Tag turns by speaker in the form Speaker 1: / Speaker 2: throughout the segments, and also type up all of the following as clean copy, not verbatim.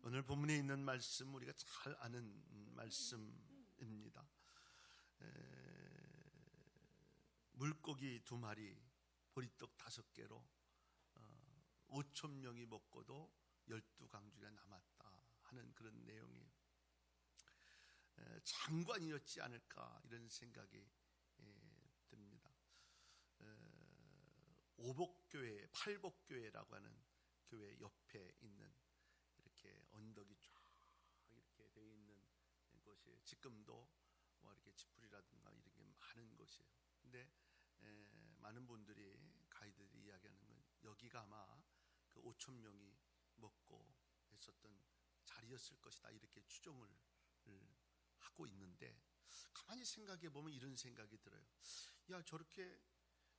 Speaker 1: 오늘 본문에 있는 말씀 우리가 잘 아는 말씀입니다. 물고기 2마리, 보리떡 5개로 5,000명이 먹고도 12강주가 남았다 하는 그런 내용이 장관이었지 않을까 이런 생각이 듭니다. 오복교회, 팔복교회라고 하는 교회 옆에 있는 이렇게 언덕이 쫙 이렇게 되어 있는 곳이에요. 지금도 뭐 이렇게 지풀이라든가 이런 게 많은 곳이에요. 근데 많은 분들이 가이드들이 이야기하는 건 여기가 아마 그 5,000명이 먹고 했었던 자리였을 것이다 이렇게 추정을 하고 있는데, 가만히 생각해 보면 이런 생각이 들어요. 야, 저렇게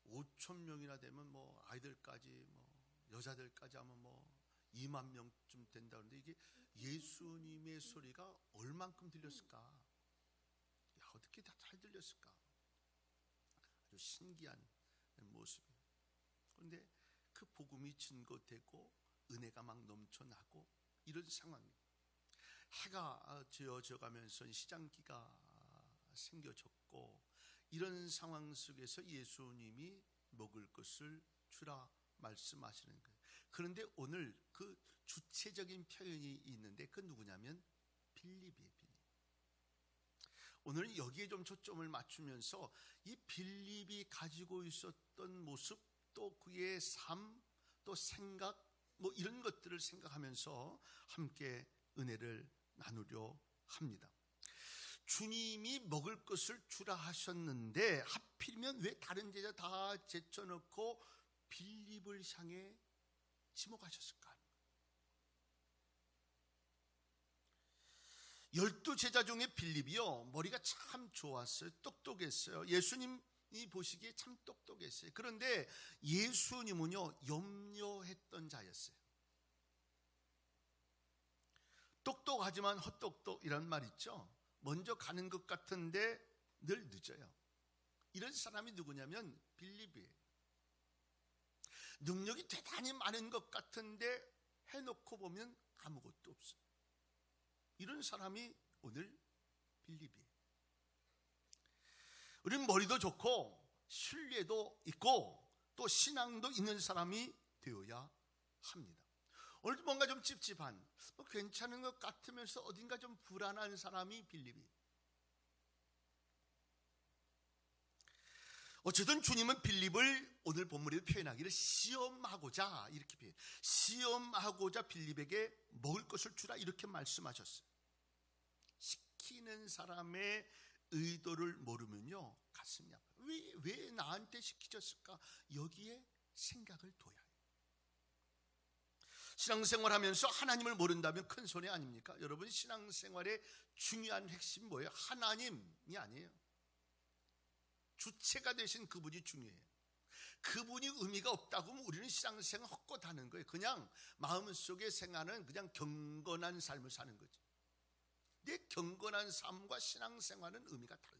Speaker 1: 5,000명이나 되면 뭐 아이들까지 뭐 여자들까지 하면 뭐 2만 명쯤 된다 그러는데 이게 예수님의 소리가 얼만큼 들렸을까? 야, 어떻게 다 잘 들렸을까? 아주 신기한 모습이에요. 그런데 그 복음이 증거되고 은혜가 막 넘쳐나고 이런 상황입니다. 해가 지어져 가면서 시장기가 생겨졌고 이런 상황 속에서 예수님이 먹을 것을 주라 말씀하시는 거예요. 그런데 오늘 그 주체적인 표현이 있는데 그 누구냐면 빌립이에요. 빌립. 오늘은 여기에 좀 초점을 맞추면서 이 빌립이 가지고 있었던 모습, 또 그의 삶, 또 생각, 뭐 이런 것들을 생각하면서 함께 은혜를 나누려 합니다. 주님이 먹을 것을 주라 하셨는데 하필이면 왜 다른 제자 다 제쳐놓고 빌립을 향해 지목하셨을까? 12제자 중에 빌립이요, 머리가 참 좋았어요. 똑똑했어요. 예수님이 보시기에 참 똑똑했어요. 그런데 예수님은요, 염려했던 자였어요. 똑똑하지만 헛똑똑이란 말 있죠. 먼저 가는 것 같은데 늘 늦어요. 이런 사람이 누구냐면 빌립이에요. 능력이 대단히 많은 것 같은데 해놓고 보면 아무것도 없어요. 이런 사람이 오늘 빌립이에요. 우리는 머리도 좋고 신뢰도 있고 또 신앙도 있는 사람이 되어야 합니다. 오늘도 뭔가 좀 찝찝한, 괜찮은 것 같으면서 어딘가 좀 불안한 사람이 빌립이에요. 어쨌든 주님은 빌립을 오늘 본문에도 표현하기를 시험하고자 이렇게 표현. 시험하고자 빌립에게 먹을 것을 주라 이렇게 말씀하셨어요. 시키는 사람의 의도를 모르면요, 가슴이 아파요. 왜 나한테 시키셨을까? 여기에 생각을 둬야 해요. 신앙생활 하면서 하나님을 모른다면 큰 손해 아닙니까? 여러분, 신앙생활의 중요한 핵심이 뭐예요? 하나님이 아니에요. 주체가 되신 그분이 중요해요. 그분이 의미가 없다고 하면 우리는 신앙생활 헛것하는 거예요. 그냥 마음속에 생각하는 그냥 경건한 삶을 사는 거죠. 내 경건한 삶과 신앙생활은 의미가 달라요.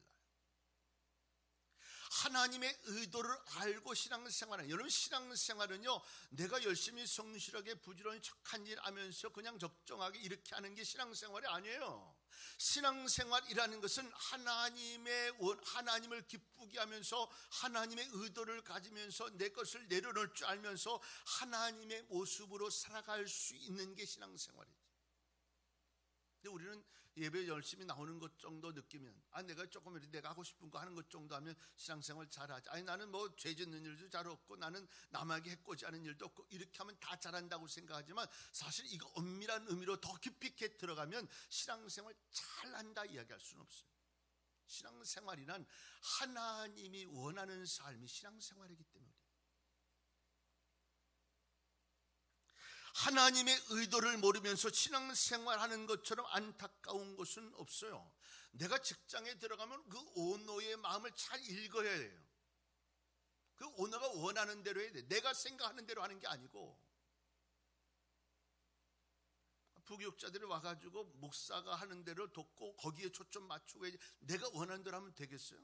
Speaker 1: 하나님의 의도를 알고 신앙생활은, 여러분 신앙생활은요, 내가 열심히 성실하게 부지런히 착한 일 하면서 그냥 적정하게 이렇게 하는 게 신앙생활이 아니에요. 신앙생활이라는 것은 하나님을 기쁘게 하면서 하나님의 의도를 가지면서 내 것을 내려놓을 줄 알면서 하나님의 모습으로 살아갈 수 있는 게 신앙생활이죠. 근데 우리는 예배 열심히 나오는 것 정도 느끼면, 내가 조금 이렇게 내가 하고 싶은 거 하는 것 정도 하면 신앙생활 잘하지. 나는 뭐 죄 짓는 일도 잘 없고 나는 남에게 해코지 하는 일도 없고 이렇게 하면 다 잘한다고 생각하지만 사실 이거 엄밀한 의미로 더 깊이 있게 들어가면 신앙생활 잘한다 이야기할 수는 없어요. 신앙생활이란 하나님이 원하는 삶이 신앙생활이기 때문에 하나님의 의도를 모르면서 신앙생활하는 것처럼 안타까운 것은 없어요. 내가 직장에 들어가면 그 오너의 마음을 잘 읽어야 해요. 그 오너가 원하는 대로 해야 돼. 내가 생각하는 대로 하는 게 아니고. 부교육자들이 와가지고 목사가 하는 대로 돕고 거기에 초점 맞추고 해야지. 내가 원하는 대로 하면 되겠어요?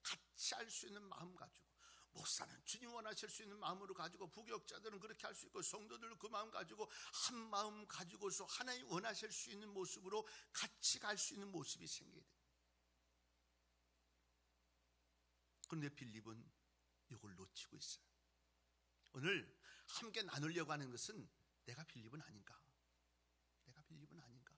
Speaker 1: 같이 할 수 있는 마음 가지고 목사는 주님 원하실 수 있는 마음으로 가지고, 부교육자들은 그렇게 할 수 있고, 성도들은 그 마음 가지고 한 마음 가지고서 하나님 원하실 수 있는 모습으로 같이 갈 수 있는 모습이 생겨야 돼요. 그런데 빌립은 이걸 놓치고 있어요. 오늘 함께 나누려고 하는 것은 내가 빌립은 아닌가, 내가 빌립은 아닌가,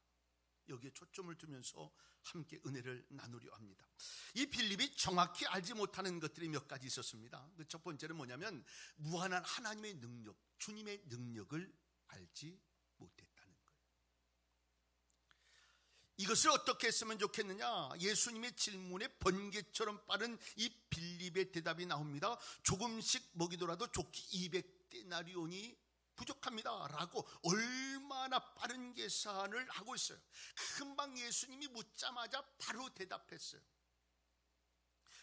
Speaker 1: 여기에 초점을 두면서 함께 은혜를 나누려 합니다. 이 빌립이 정확히 알지 못하는 것들이 몇 가지 있었습니다. 그 첫 번째는 뭐냐면 무한한 하나님의 능력, 주님의 능력을 알지 못했다는 거예요. 이것을 어떻게 했으면 좋겠느냐? 예수님의 질문에 번개처럼 빠른 이 빌립의 대답이 나옵니다. 조금씩 먹이더라도 좋기 200데나리온이 부족합니다 라고 얼마나 빠른 계산을 하고 있어요. 금방 예수님이 묻자마자 바로 대답했어요.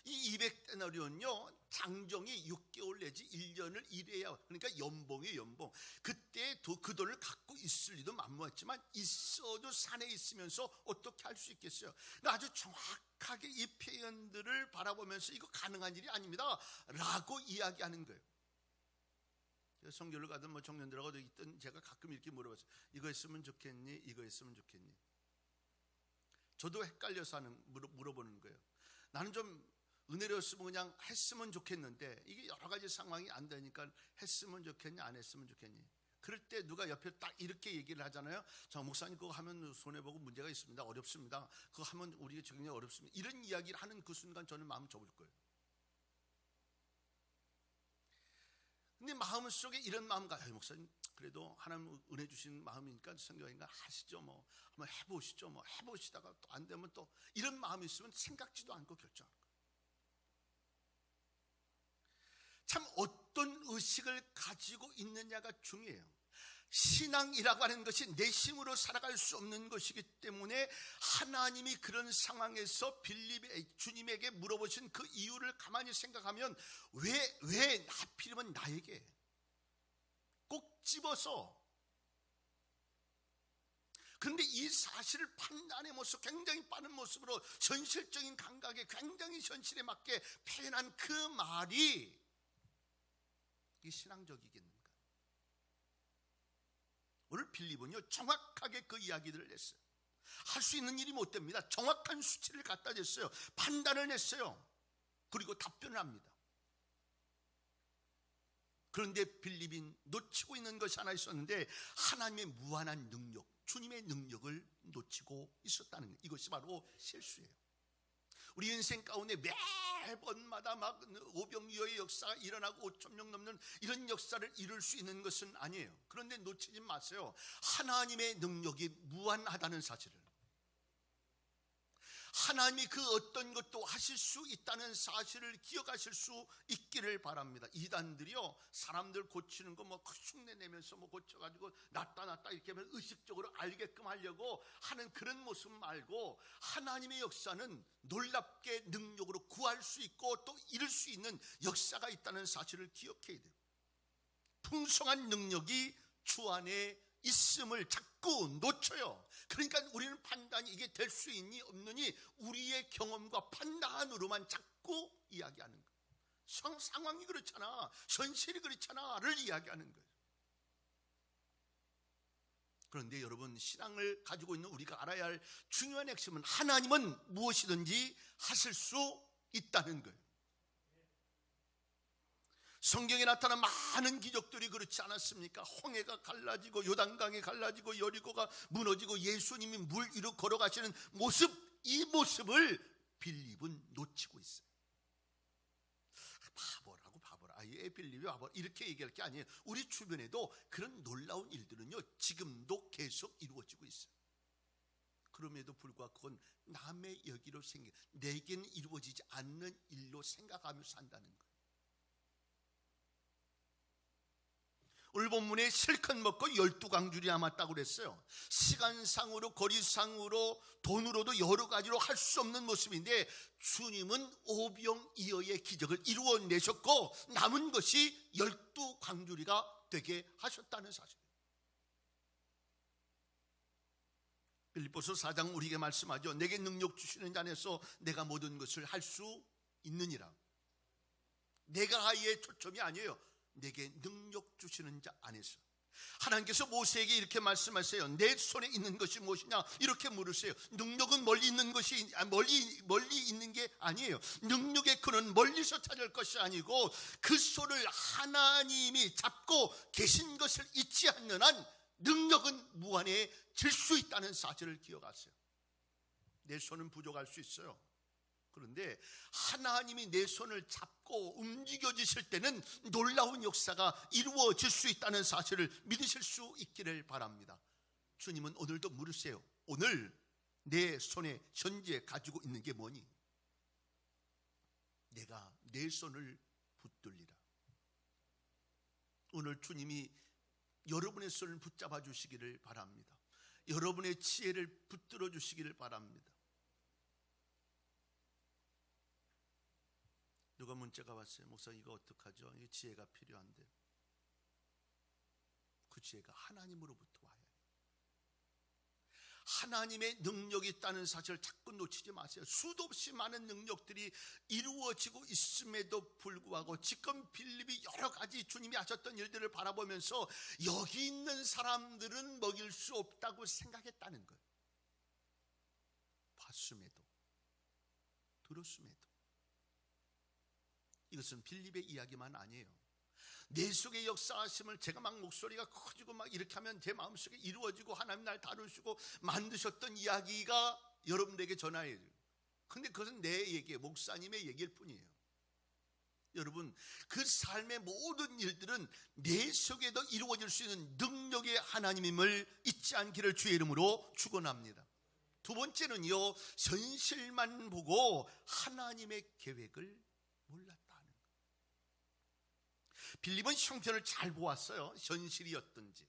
Speaker 1: 이 200데나리온요, 장정이 6개월 내지 1년을 일해야, 그러니까 연봉이에요, 연봉. 그때 그 돈을 갖고 있을 리도 만무했지만 있어도 산에 있으면서 어떻게 할 수 있겠어요. 그러니까 아주 정확하게 이 표현들을 바라보면서 이거 가능한 일이 아닙니다 라고 이야기하는 거예요. 성교를 가든 청년들하고 있든 제가 가끔 이렇게 물어봤어요. 이거 했으면 좋겠니? 이거 했으면 좋겠니? 저도 헷갈려서 물어보는 거예요. 나는 좀 은혜로웠으면 그냥 했으면 좋겠는데 이게 여러 가지 상황이 안 되니까 했으면 좋겠니? 안 했으면 좋겠니? 그럴 때 누가 옆에 딱 이렇게 얘기를 하잖아요. 저 목사님 그거 하면 손해보고 문제가 있습니다. 어렵습니다. 그거 하면 우리가 굉장히 어렵습니다. 이런 이야기를 하는 그 순간 저는 마음 접을 거예요. 근데 마음속에 이런 마음과, 목사님 그래도 하나님 은혜 주신 마음이니까 성경인가 하시죠, 뭐 한번 해보시죠, 뭐 해보시다가 또 안 되면 또 이런 마음이 있으면 생각지도 않고 결정하는 거예요. 참 어떤 의식을 가지고 있느냐가 중요해요. 신앙이라고 하는 것이 내 힘으로 살아갈 수 없는 것이기 때문에 하나님이 그런 상황에서 주님에게 물어보신 그 이유를 가만히 생각하면 왜 하필이면 나에게 꼭 집어서, 그런데 이 사실을 판단의 모습, 굉장히 빠른 모습으로 현실적인 감각에 굉장히 현실에 맞게 표현한 그 말이 이게 신앙적이겠는가? 오늘 빌립은요 정확하게 그 이야기들을 했어요. 할 수 있는 일이 못 됩니다. 정확한 수치를 갖다 댔어요. 판단을 했어요. 그리고 답변을 합니다. 그런데 빌립이 놓치고 있는 것이 하나 있었는데 하나님의 무한한 능력, 주님의 능력을 놓치고 있었다는 거예요. 이것이 바로 실수예요. 우리 인생 가운데 매번마다 막 오병이어의 역사가 일어나고 5,000명 넘는 이런 역사를 이룰 수 있는 것은 아니에요. 그런데 놓치지 마세요. 하나님의 능력이 무한하다는 사실을, 하나님이 그 어떤 것도 하실 수 있다는 사실을 기억하실 수 있기를 바랍니다. 이단들이요, 사람들 고치는 거 뭐 흉내 내면서 뭐 고쳐가지고 낫다 이렇게 하면 의식적으로 알게끔 하려고 하는 그런 모습 말고, 하나님의 역사는 놀랍게 능력으로 구할 수 있고 또 이룰 수 있는 역사가 있다는 사실을 기억해야 돼요. 풍성한 능력이 주 안에 있음을 자꾸 놓쳐요. 그러니까 우리는 판단이 이게 될 수 있니 없느니 우리의 경험과 판단으로만 자꾸 이야기하는 거예요. 상황이 그렇잖아, 현실이 그렇잖아를 이야기하는 거예요. 그런데 여러분, 신앙을 가지고 있는 우리가 알아야 할 중요한 핵심은 하나님은 무엇이든지 하실 수 있다는 거예요. 성경에 나타난 많은 기적들이 그렇지 않았습니까? 홍해가 갈라지고 요단강이 갈라지고 여리고가 무너지고 예수님이 물 위로 걸어가시는 모습, 이 모습을 빌립은 놓치고 있어요. 바보라. 얘 빌립이 바보라. 이렇게 얘기할 게 아니에요. 우리 주변에도 그런 놀라운 일들은요 지금도 계속 이루어지고 있어요. 그럼에도 불구하고 그건 남의 여기로 내게는 이루어지지 않는 일로 생각하며 산다는 거예요. 오늘 본문에 실컷 먹고 12광줄이 남았다고 그랬어요. 시간상으로, 거리상으로, 돈으로도 여러 가지로 할 수 없는 모습인데 주님은 오병이어의 기적을 이루어내셨고 남은 것이 12광줄이가 되게 하셨다는 사실이에요. 빌립보서 4장 우리에게 말씀하죠. 내게 능력 주시는 자 안에서 내가 모든 것을 할 수 있느니라. 내가의 초점이 아니에요. 내게 능력 주시는 자 안에서. 하나님께서 모세에게 이렇게 말씀하세요. 내 손에 있는 것이 무엇이냐 이렇게 물으세요. 능력은 멀리 있는 것이 멀리 있는 게 아니에요. 능력의 근원 멀리서 찾을 것이 아니고 그 손을 하나님이 잡고 계신 것을 잊지 않는 한 능력은 무한해질 수 있다는 사실을 기억하세요. 내 손은 부족할 수 있어요. 그런데 하나님이 내 손을 잡고 움직여 주실 때는 놀라운 역사가 이루어질 수 있다는 사실을 믿으실 수 있기를 바랍니다. 주님은 오늘도 물으세요. 오늘 내 손에 현재 가지고 있는 게 뭐니? 내가 내 손을 붙들리라. 오늘 주님이 여러분의 손을 붙잡아 주시기를 바랍니다. 여러분의 지혜를 붙들어 주시기를 바랍니다. 누가 문자가 왔어요. 목사님 이거 어떡하죠? 이게 지혜가 필요한데. 그 지혜가 하나님으로부터 와야 해요. 하나님의 능력이 있다는 사실을 자꾸 놓치지 마세요. 수도 없이 많은 능력들이 이루어지고 있음에도 불구하고 지금 빌립이 여러 가지 주님이 하셨던 일들을 바라보면서 여기 있는 사람들은 먹일 수 없다고 생각했다는 거예요. 봤음에도 들었음에도. 이것은 빌립의 이야기만 아니에요. 내 속에 역사하심을 제가 막 목소리가 커지고 막 이렇게 하면 제 마음속에 이루어지고 하나님 날 다루시고 만드셨던 이야기가 여러분에게 전해요. 근데 그것은 내 얘기예요. 목사님의 얘기일 뿐이에요. 여러분, 그 삶의 모든 일들은 내 속에도 이루어질 수 있는 능력의 하나님임을 잊지 않기를 주의 이름으로 축원합니다. 두 번째는요, 현실만 보고 하나님의 계획을 몰랐다는 거예요. 빌립은 형편을 잘 보았어요. 현실이었든지.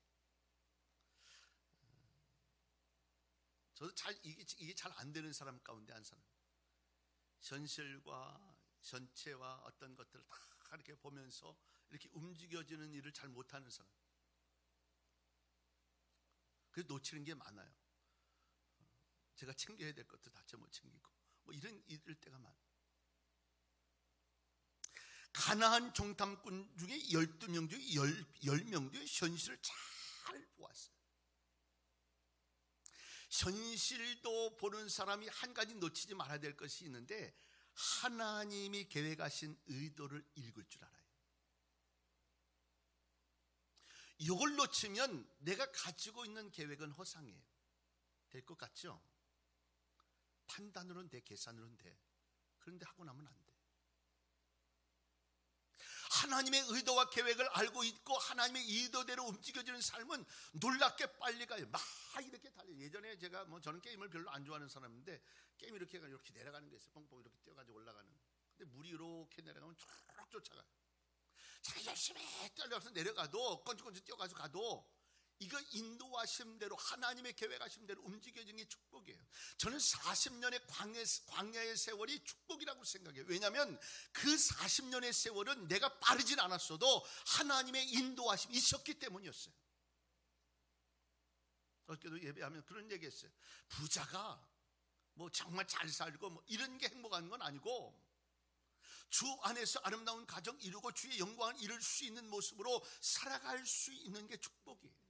Speaker 1: 저도 이게 잘 안 되는 사람 가운데 한 사람. 현실과 전체와 어떤 것들을 다 이렇게 보면서 이렇게 움직여지는 일을 잘 못하는 사람. 그래서 놓치는 게 많아요. 제가 챙겨야 될 것도 다 못 챙기고 뭐 이럴 때가 많아요. 가나안 정탐꾼 중에 12명 중에 10명 중에 현실을 잘 보았어요. 현실도 보는 사람이 한 가지 놓치지 말아야 될 것이 있는데 하나님이 계획하신 의도를 읽을 줄 알아요. 이걸 놓치면 내가 가지고 있는 계획은 허상이에요. 될 것 같죠? 판단으로는 돼, 계산으로는 돼. 그런데 하고 나면 안 돼. 하나님의 의도와 계획을 알고 있고 하나님의 의도대로 움직여지는 삶은 놀랍게 빨리 가요. 막 이렇게 달려요. 예전에 저는 게임을 별로 안 좋아하는 사람인데 게임 이렇게 내려가는 게 있어요. 뻥뻥 이렇게 뛰어가지고 올라가는. 근데 물이 이렇게 내려가면 쭉 쫓아가요. 제가 열심히 뛰어가서 내려가도 건축건축 뛰어가서 가도 이거 인도하심대로 하나님의 계획하심대로 움직여지는 게 축복이에요. 저는 40년의 광야의 세월이 축복이라고 생각해요. 왜냐하면 그 40년의 세월은 내가 빠르진 않았어도 하나님의 인도하심이 있었기 때문이었어요. 어저께도 예배하면 그런 얘기했어요. 부자가 뭐 정말 잘 살고 뭐 이런 게 행복한 건 아니고 주 안에서 아름다운 가정 이루고 주의 영광을 이룰 수 있는 모습으로 살아갈 수 있는 게 축복이에요.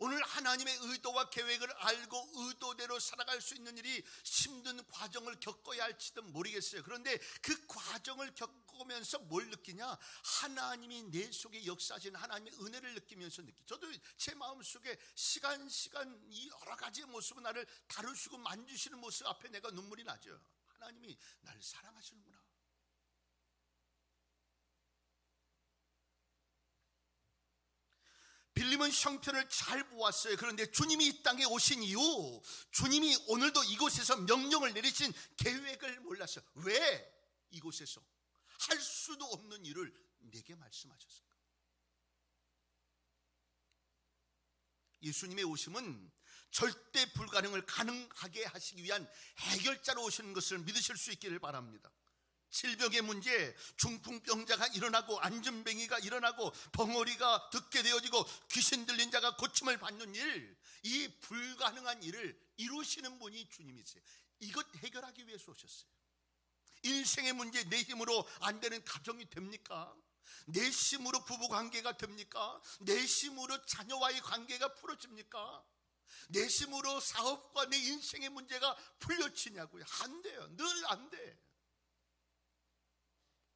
Speaker 1: 오늘 하나님의 의도와 계획을 알고 의도대로 살아갈 수 있는 일이 힘든 과정을 겪어야 할지도 모르겠어요. 그런데 그 과정을 겪으면서 뭘 느끼냐? 하나님이 내 속에 역사하시는 하나님의 은혜를 느끼면서 저도 제 마음속에 시간 이 여러 가지의 모습은 나를 다루시고 만지시는 모습 앞에 내가 눈물이 나죠. 하나님이 나를 사랑하시는구나. 빌립은 형편을 잘 보았어요. 그런데 주님이 이 땅에 오신 이후 주님이 오늘도 이곳에서 명령을 내리신 계획을 몰랐어요. 왜 이곳에서 할 수도 없는 일을 내게 말씀하셨을까? 예수님의 오심은 절대 불가능을 가능하게 하시기 위한 해결자로 오시는 것을 믿으실 수 있기를 바랍니다. 질병의 문제, 중풍병자가 일어나고 안전뱅이가 일어나고 벙어리가 듣게 되어지고 귀신 들린 자가 고침을 받는 일, 이 불가능한 일을 이루시는 분이 주님이세요. 이것 해결하기 위해서 오셨어요. 인생의 문제 내 힘으로 안 되는 가정이 됩니까? 내 힘으로 부부관계가 됩니까? 내 힘으로 자녀와의 관계가 풀어집니까? 내 힘으로 사업과 내 인생의 문제가 풀려지냐고요? 안 돼요. 늘 안 돼.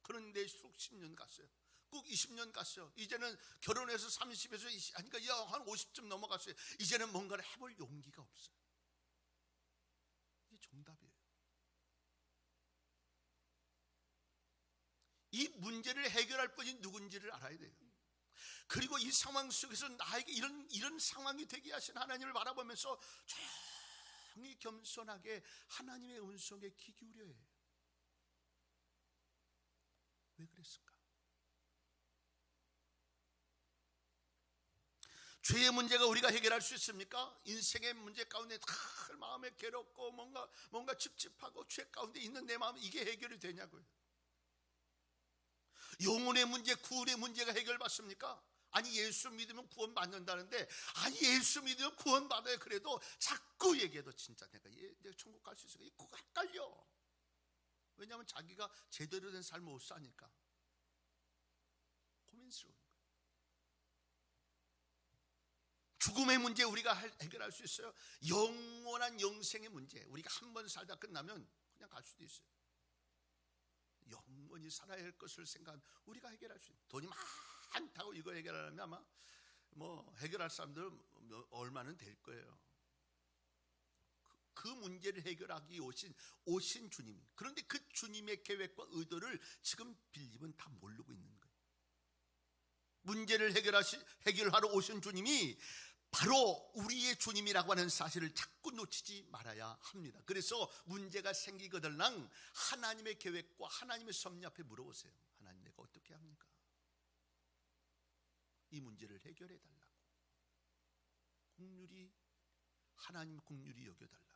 Speaker 1: 그런데 쑥 10년 갔어요. 꼭 20년 갔어요. 이제는 결혼해서 30에서 20, 그러니까 한 50쯤 넘어갔어요. 이제는 뭔가를 해볼 용기가 없어요. 이게 정답이에요. 이 문제를 해결할 분이 누군지를 알아야 돼요. 그리고 이 상황 속에서 나에게 이런 상황이 되게 하신 하나님을 바라보면서 조용히 겸손하게 하나님의 음성에 귀 기울여야 해요. 왜 그랬을까? 죄의 문제가 우리가 해결할 수 있습니까? 인생의 문제 가운데 늘 마음에 괴롭고 뭔가 찝찝하고 죄 가운데 있는 내 마음, 이게 해결이 되냐고요. 영혼의 문제, 구원의 문제가 해결받습니까? 아니 예수 믿으면 구원 받는다는데, 아니 예수 믿으면 구원 받아요. 그래도 자꾸 얘기해도 진짜 내가 천국 갈 수 있을까? 이거 헷갈려. 왜냐하면 자기가 제대로 된 삶을 못 사니까 고민스러운 거예요. 죽음의 문제 우리가 해결할 수 있어요. 영원한 영생의 문제, 우리가 한 번 살다 끝나면 그냥 갈 수도 있어요. 영원히 살아야 할 것을 생각하면 우리가 해결할 수 있어요. 돈이 많다고 이거 해결하려면 아마 해결할 사람들은 얼마는 될 거예요. 그 문제를 해결하기 오신 주님. 그런데 그 주님의 계획과 의도를 지금 빌립은 다 모르고 있는 거예요. 문제를 해결하러 오신 주님이 바로 우리의 주님이라고 하는 사실을 자꾸 놓치지 말아야 합니다. 그래서 문제가 생기거들랑 하나님의 계획과 하나님의 섭리 앞에 물어보세요. 하나님, 내가 어떻게 합니까? 이 문제를 해결해 달라고. 하나님 긍휼히 여겨달라고.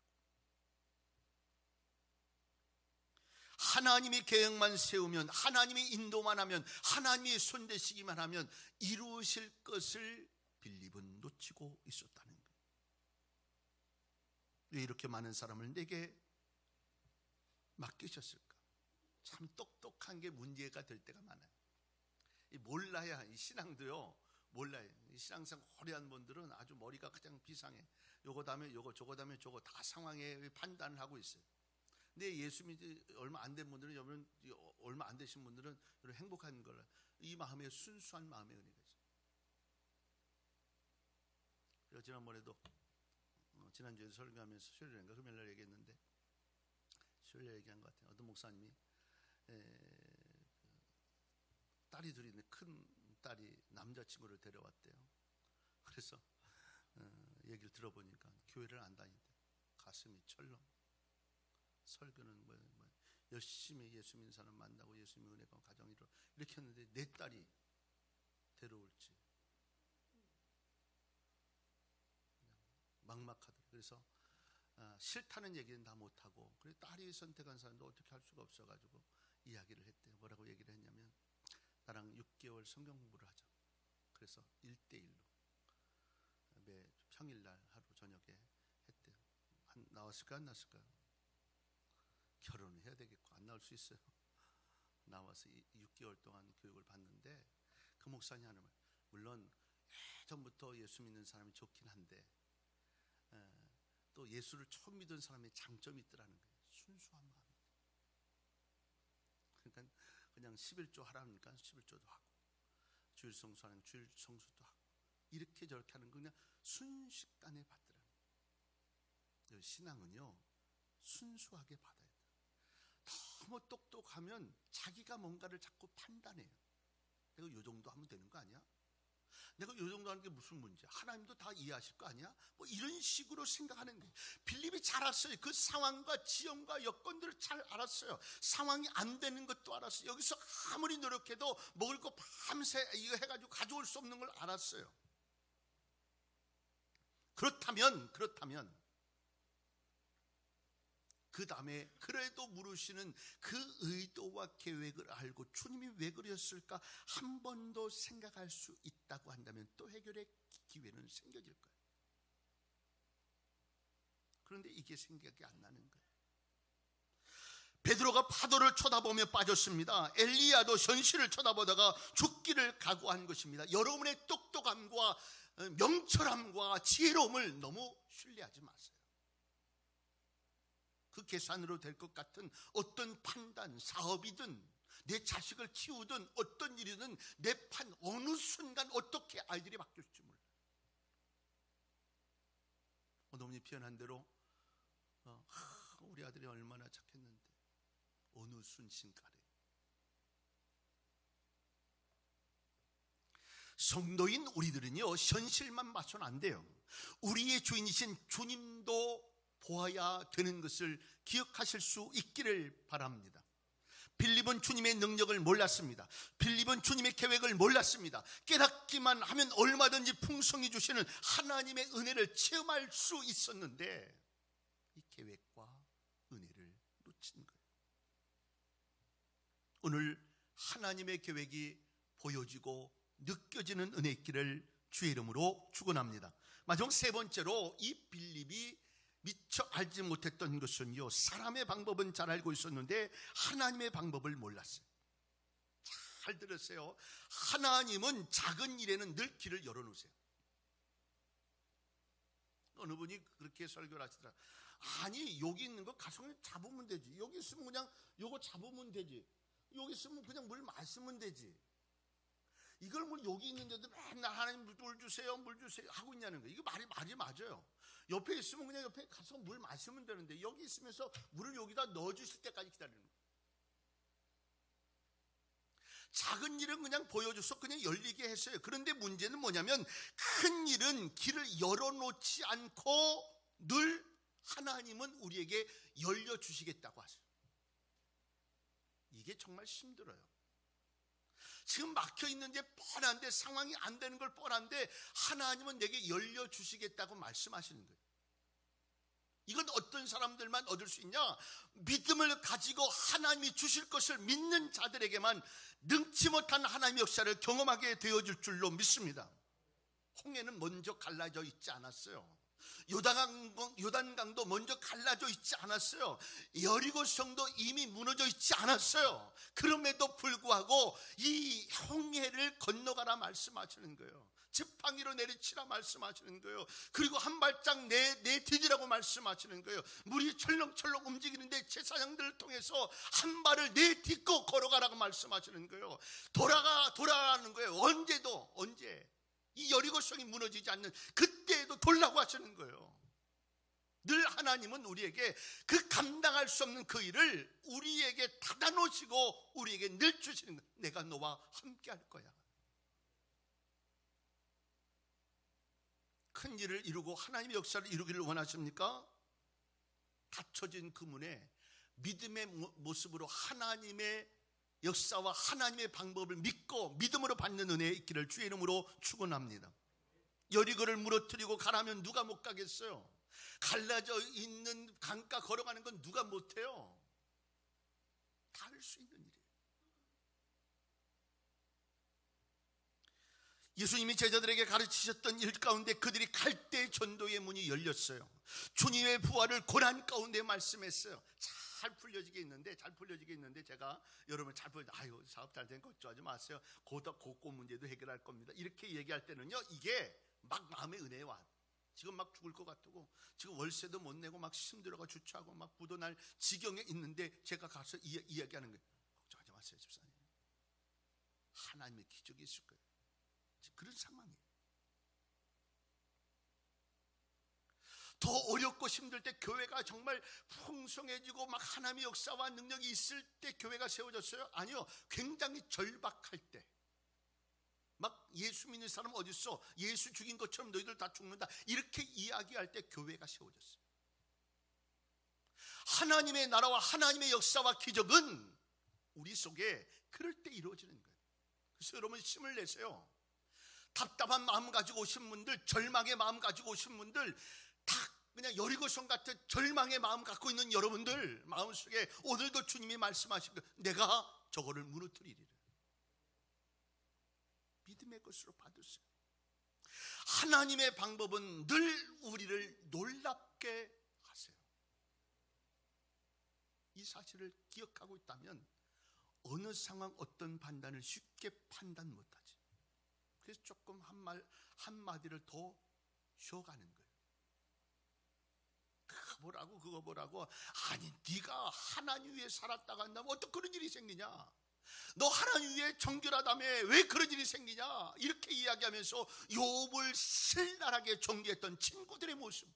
Speaker 1: 하나님이 계획만 세우면, 하나님이 인도만 하면, 하나님이 손대시기만 하면 이루실 것을 빌립은 놓치고 있었다는 거예요. 왜 이렇게 많은 사람을 내게 맡기셨을까? 참 똑똑한 게 문제가 될 때가 많아요. 몰라야, 이 신앙도요, 몰라요. 이 신앙생 오래한 분들은 아주 머리가 그냥 비상해. 요거 다음에 요거, 저거 다음에 저거 다 상황에 판단을 하고 있어요. 근데 예수 믿기 얼마 안 된 분들은, 얼마 안 되신 분들은 행복한 걸, 이 마음에 순수한 마음의 은혜가 있어요. 그래서 지난번에도 지난주에 설교하면서 수요일인가 금요일날 얘기했는데, 수요일에 얘기한 것 같아요. 어떤 목사님이 딸이 둘이 있는데 큰 딸이 남자친구를 데려왔대요. 그래서 얘기를 들어보니까 교회를 안 다닌대. 가슴이 철렁. 설교는 열심히 예수 믿는 사람 만나고 예수 믿는 은혜가 가정 이렇게 했는데 내 딸이 데려올지 막막하더라고요. 그래서 싫다는 얘기는 다 못하고, 그래 딸이 선택한 사람도 어떻게 할 수가 없어가지고 이야기를 했대요. 뭐라고 얘기를 했냐면, 나랑 6개월 성경 공부를 하자. 그래서 1대1로 매 평일날 하루 저녁에 했대요. 나왔을까 안 나왔을까요? 결혼을 해야 되겠고 안 나올 수 있어요. 나와서 6개월 동안 교육을 받는데, 그 목사님 하는 말, 물론 예전부터 예수 믿는 사람이 좋긴 한데 또 예수를 처음 믿은 사람의 장점이 있더라는 거예요. 순수한 마음이. 그러니까 그냥 11조 하라니까 11조도 하고, 주일 성수하는 주일 성수도 하고, 이렇게 저렇게 하는 거 그냥 순식간에 받더라는 거예요. 신앙은요, 순수하게 받아야 돼요. 너무 똑똑하면 자기가 뭔가를 자꾸 판단해요. 내가 요 정도 하면 되는 거 아니야? 내가 요 정도 하는 게 무슨 문제야? 하나님도 다 이해하실 거 아니야? 이런 식으로 생각하는 거예요. 빌립이 잘 알았어요. 그 상황과 지형과 여건들을 잘 알았어요. 상황이 안 되는 것도 알았어요. 여기서 아무리 노력해도 먹을 거 밤새 이거 해가지고 가져올 수 없는 걸 알았어요. 그렇다면 그 다음에 그래도 물으시는 그 의도와 계획을 알고 주님이 왜 그랬을까 한 번 더 생각할 수 있다고 한다면 또 해결의 기회는 생겨질 거예요. 그런데 이게 생각이 안 나는 거예요. 베드로가 파도를 쳐다보며 빠졌습니다. 엘리야도 현실을 쳐다보다가 죽기를 각오한 것입니다. 여러분의 똑똑함과 명철함과 지혜로움을 너무 신뢰하지 마세요. 그 계산으로 될 것 같은 어떤 판단, 사업이든 내 자식을 키우든 어떤 일이든 내 판 어느 순간 어떻게 아이들이 바뀔지 몰라요. 어머니 표현한 대로 우리 아들이 얼마나 착했는데 어느 순간에. 성도인 우리들은요, 현실만 봐서는 안 돼요. 우리의 주인이신 주님도 보아야 되는 것을 기억하실 수 있기를 바랍니다. 빌립은 주님의 능력을 몰랐습니다. 빌립은 주님의 계획을 몰랐습니다. 깨닫기만 하면 얼마든지 풍성히 주시는 하나님의 은혜를 체험할 수 있었는데 이 계획과 은혜를 놓친 거예요. 오늘 하나님의 계획이 보여지고 느껴지는 은혜 있기를 주의 이름으로 축원합니다. 마지막 세 번째로 이 빌립이 미처 알지 못했던 것은요, 사람의 방법은 잘 알고 있었는데 하나님의 방법을 몰랐어요. 잘 들으세요. 하나님은 작은 일에는 늘 길을 열어놓으세요. 어느 분이 그렇게 설교를 하시더라. 아니, 여기 있는 거 가서 그냥 잡으면 되지. 여기 있으면 그냥 요거 잡으면 되지. 여기 있으면 그냥 물 마시면 되지. 이걸 뭐 여기 있는데도 맨날 하나님 물 주세요, 물 주세요 하고 있냐는 거예요. 이거 말이 맞아요. 옆에 있으면 그냥 옆에 가서 물 마시면 되는데 여기 있으면서 물을 여기다 넣어주실 때까지 기다리는 거예요. 작은 일은 그냥 보여줘서 그냥 열리게 했어요. 그런데 문제는 뭐냐면 큰 일은 길을 열어놓지 않고 늘 하나님은 우리에게 열려주시겠다고 하세요. 이게 정말 힘들어요. 지금 막혀있는데 뻔한데 상황이 안 되는 걸 뻔한데 하나님은 내게 열려주시겠다고 말씀하시는 거예요. 이건 어떤 사람들만 얻을 수 있냐? 믿음을 가지고 하나님이 주실 것을 믿는 자들에게만 능치 못한 하나님의 역사를 경험하게 되어질 줄로 믿습니다. 홍해는 먼저 갈라져 있지 않았어요. 요단강도 먼저 갈라져 있지 않았어요. 여리고성도 이미 무너져 있지 않았어요. 그럼에도 불구하고 이 홍해를 건너가라 말씀하시는 거예요. 지팡이로 내리치라 말씀하시는 거예요. 그리고 한 발짝 내디디라고 말씀하시는 거예요. 물이 철렁철렁 움직이는데 제사장들을 통해서 한 발을 내딛고 걸어가라고 말씀하시는 거예요. 돌아가는 거예요. 언제 이 여리고성이 무너지지 않는 그때에도 돌라고 하시는 거예요. 늘 하나님은 우리에게 그 감당할 수 없는 그 일을 우리에게 닫아 놓으시고 우리에게 늘 주시는 거예요. 내가 너와 함께 할 거야. 큰 일을 이루고 하나님의 역사를 이루기를 원하십니까? 닫혀진 그 문에 믿음의 모습으로 하나님의 역사와 하나님의 방법을 믿고 믿음으로 받는 은혜에 있기를 주의 이름으로 축원합니다. 여리고를 무너뜨리고 가라면 누가 못 가겠어요? 갈라져 있는 강가 걸어가는 건 누가 못해요? 다 할 수 있는 일이에요. 예수님이 제자들에게 가르치셨던 일 가운데 그들이 갈대 전도의 문이 열렸어요. 주님의 부활을 고난 가운데 말씀했어요. 잘 풀려지게 있는데 제가 여러분 아유 사업 잘 된 거 걱정하지 마세요. 고고 문제도 해결할 겁니다. 이렇게 얘기할 때는요, 이게 막 마음의 은혜와 지금 막 죽을 것 같고 지금 월세도 못 내고 막 힘들어가 주차하고 막 부도 날 지경에 있는데 제가 가서 이야기하는 거예요. 걱정하지 마세요, 집사님. 하나님의 기적이 있을 거예요. 그런 상황이에요. 더 어렵고 힘들 때 교회가 정말 풍성해지고 막 하나님의 역사와 능력이 있을 때 교회가 세워졌어요? 아니요. 굉장히 절박할 때, 막 예수 믿는 사람 어디 있어? 예수 죽인 것처럼 너희들 다 죽는다, 이렇게 이야기할 때 교회가 세워졌어요. 하나님의 나라와 하나님의 역사와 기적은 우리 속에 그럴 때 이루어지는 거예요. 그래서 여러분 힘을 내세요. 답답한 마음 가지고 오신 분들, 절망의 마음 가지고 오신 분들, 다 그냥 여리고성 같은 절망의 마음 갖고 있는 여러분들 마음속에 오늘도 주님이 말씀하신 거, 내가 저거를 무너뜨리리라. 믿음의 것으로 받으세요. 하나님의 방법은 늘 우리를 놀랍게 하세요. 이 사실을 기억하고 있다면 어느 상황 어떤 판단을 쉽게 판단 못하지. 그래서 조금 한마디를 더 쉬어가는 거예요. 그거 뭐라고. 아니 네가 하나님 위에 살았다가 한다면 어떻게 그런 일이 생기냐. 너 하나님 위에 정결하다며 왜 그런 일이 생기냐. 이렇게 이야기하면서 욥을 신랄하게 정죄했던 친구들의 모습.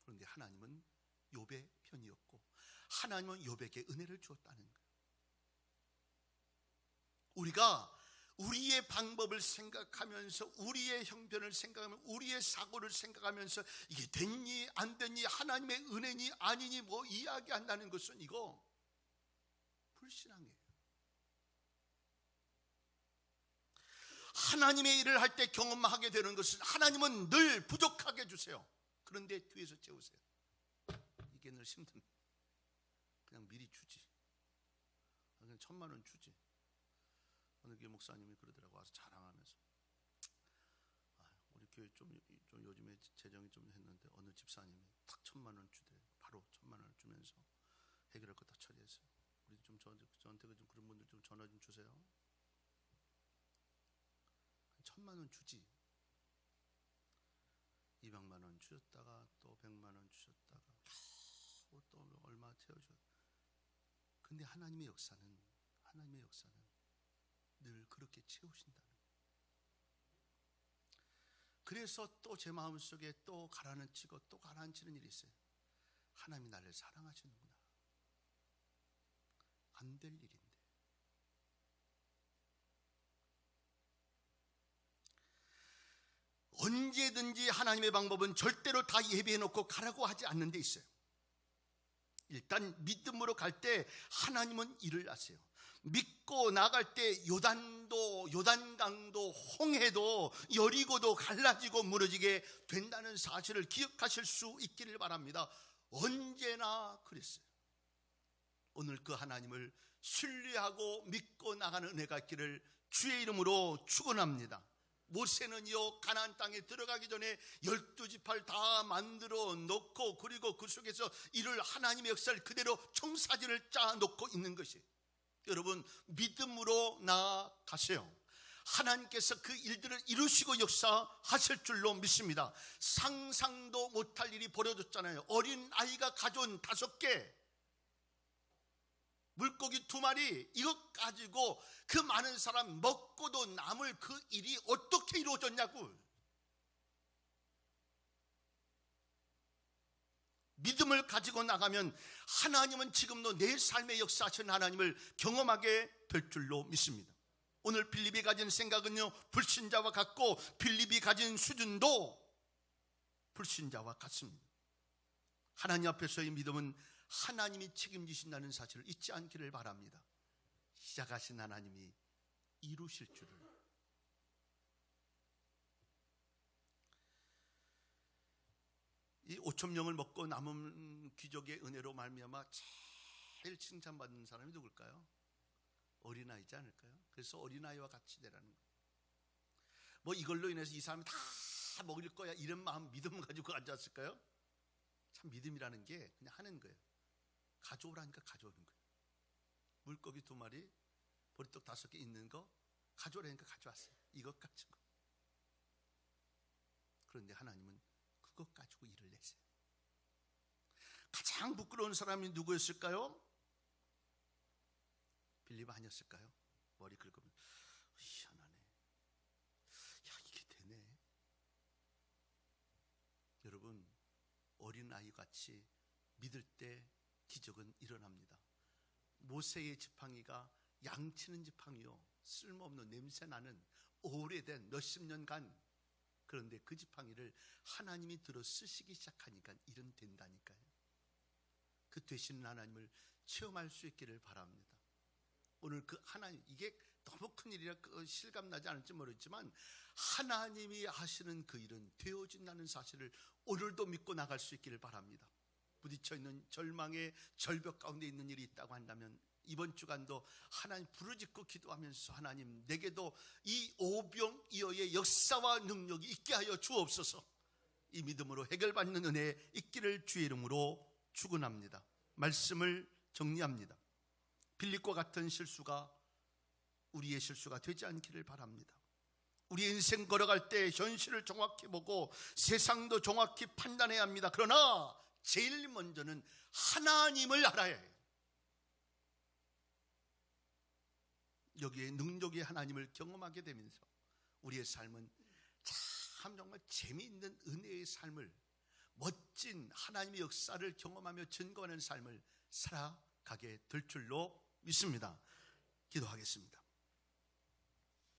Speaker 1: 그런데 하나님은 욥의 편이었고 하나님은 욥에게 은혜를 주었다는 거예요. 우리가 우리의 방법을 생각하면서 우리의 형편을 생각하면서 우리의 사고를 생각하면서 이게 됐니 안 됐니 하나님의 은혜니 아니니 뭐 이야기한다는 것은 이거 불신앙이에요. 하나님의 일을 할 때 경험하게 되는 것은 하나님은 늘 부족하게 주세요. 그런데 뒤에서 채우세요. 이게 늘 힘듭니다. 그냥 미리 주지. 그냥 1,000,000원 주지. 어느 교회 목사님이 그러더라고. 와서 자랑하면서 우리 교회 좀 요즘에 재정이 좀 했는데 어느 집사님이 딱 1,000,000원 주대. 바로 1,000,000원을 주면서 해결할 거 다 처리했어요. 우리 좀 저한테 좀 그런 분들 좀 전화 좀 주세요. 1,000,000원 주지. 200만원 주셨다가 또 100만원 주셨다가 또 얼마 채워줘. 근데 하나님의 역사는 늘 그렇게 채우신다는 거예요. 그래서 또 제 마음속에 또 가라앉히는 일이 있어요. 하나님이 나를 사랑하시는구나. 안 될 일인데. 언제든지 하나님의 방법은 절대로 다 예비해놓고 가라고 하지 않는 데 있어요. 일단 믿음으로 갈 때 하나님은 일을 하세요. 믿고 나갈 때 요단강도 홍해도 여리고도 갈라지고 무너지게 된다는 사실을 기억하실 수 있기를 바랍니다. 언제나 그랬어요. 오늘 그 하나님을 신뢰하고 믿고 나가는 은혜가 있기를 주의 이름으로 축원합니다. 모세는요 가나안 땅에 들어가기 전에 12지파를 다 만들어 놓고 그리고 그 속에서 이를 하나님의 역사를 그대로 청사진을 짜 놓고 있는 것이. 여러분 믿음으로 나아가세요. 하나님께서 그 일들을 이루시고 역사하실 줄로 믿습니다. 상상도 못할 일이 벌어졌잖아요. 어린 아이가 가져온 5개 물고기 2마리 이것 가지고 그 많은 사람 먹고도 남을 그 일이 어떻게 이루어졌냐고. 믿음을 가지고 나가면 하나님은 지금도 내 삶의 역사하시는 하나님을 경험하게 될 줄로 믿습니다. 오늘 빌립이 가진 생각은요 불신자와 같고 빌립이 가진 수준도 불신자와 같습니다. 하나님 앞에서의 믿음은 하나님이 책임지신다는 사실을 잊지 않기를 바랍니다. 시작하신 하나님이 이루실 줄을. 이 5,000명을 먹고 남은 귀족의 은혜로 말미암아 제일 칭찬받는 사람이 누굴까요? 어린아이지 않을까요? 그래서 어린아이와 같이 되라는 거예요. 뭐 이걸로 인해서 이 사람이 다 먹을 거야 이런 마음 믿음 가지고 앉았을까요? 참 믿음이라는 게 그냥 하는 거예요. 가져오라니까 가져오는 거예요. 물고기 2마리 보리떡 5개 있는 거 가져오라니까 가져왔어요. 이것 가지고. 그런데 하나님은 그것 가지고 일을 내세요. 가장 부끄러운 사람이 누구였을까요? 빌립 아니었을까요? 머리 긁으면 희한하네. 야 이게 되네. 여러분 어린아이같이 믿을 때 기적은 일어납니다. 모세의 지팡이가 양치는 지팡이요 쓸모없는 냄새나는 오래된 몇십 년간, 그런데 그 지팡이를 하나님이 들어 쓰시기 시작하니까 일은 된다니까요. 그 되시는 하나님을 체험할 수 있기를 바랍니다. 오늘 그 하나님, 이게 너무 큰 일이라 실감나지 않을지 모르겠지만 하나님이 하시는 그 일은 되어진다는 사실을 오늘도 믿고 나갈 수 있기를 바랍니다. 부딪혀 있는 절망의 절벽 가운데 있는 일이 있다고 한다면 이번 주간도 하나님 부르짖고 기도하면서 하나님 내게도 이 오병이어의 역사와 능력이 있게 하여 주옵소서. 이 믿음으로 해결받는 은혜 있기를 주의 이름으로 축원합니다. 말씀을 정리합니다. 빌립과 같은 실수가 우리의 실수가 되지 않기를 바랍니다. 우리 인생 걸어갈 때 현실을 정확히 보고 세상도 정확히 판단해야 합니다. 그러나 제일 먼저는 하나님을 알아야 해요. 여기에 능력의 하나님을 경험하게 되면서 우리의 삶은 참 정말 재미있는 은혜의 삶을, 멋진 하나님의 역사를 경험하며 증거하는 삶을 살아가게 될 줄로 믿습니다. 기도하겠습니다.